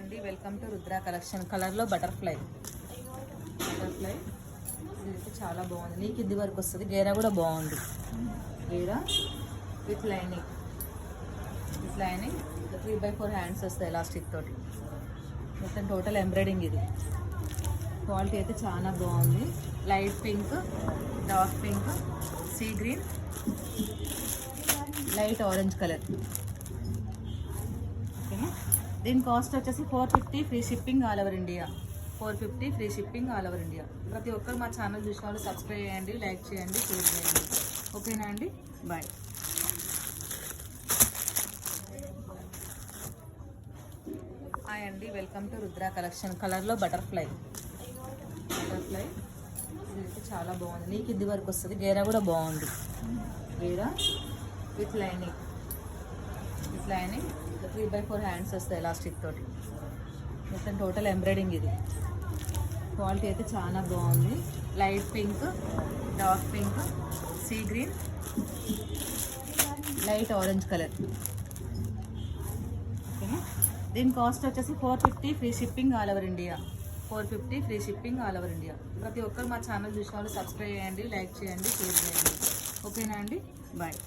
అండి, welcome to Rudra collection. కలర్లో butterfly ఇదైతే చాలా బాగుంది. నీకు ఇది వరకు వస్తుంది. గేరా కూడా బాగుంది. గేరా విత్ లైనింగ్ 3/4 హ్యాండ్స్ వస్తాయి ఎలాస్టిక్ తోటి. మొత్తం టోటల్ ఎంబ్రాయిడింగ్. ఇది క్వాలిటీ అయితే చాలా బాగుంది. Light pink, dark pink, sea green, light orange colour. ఓకేనా. దీని కాస్ట్ వచ్చేసి 450 free shipping all over India. 450 free shipping all over India. ప్రతి ఒక్కరు మా ఛానల్ చూసిన వాళ్ళు సబ్స్క్రైబ్ చేయండి, లైక్ చేయండి, షేర్ చేయండి. ఓకేనా అండి, బాయ్. హాయ్ అండి, వెల్కమ్ టు రుద్ర కలెక్షన్. కలర్లో బటర్ఫ్లై ఇదైతే చాలా బాగుంది. నీకు ఇది వరకు వస్తుంది. గేరా కూడా బాగుంది. గేరా విత్ లైనింగ్ 3/4 హ్యాండ్స్ వస్తాయి ఎలాస్టిక్ తోటి. మొత్తం టోటల్ ఎంబ్రాయిడింగ్. ఇది క్వాలిటీ అయితే చాలా బాగుంది. Light pink, dark pink, sea green, light orange colour. ఓకేనా. దీని కాస్ట్ వచ్చేసి 450 free shipping all over India. 450 free shipping all over India. ప్రతి ఒక్కరు మా ఛానల్ చూసిన వాళ్ళు సబ్స్క్రైబ్ చేయండి, లైక్ చేయండి, షేర్ చేయండి. ఓకేనా అండి, బాయ్.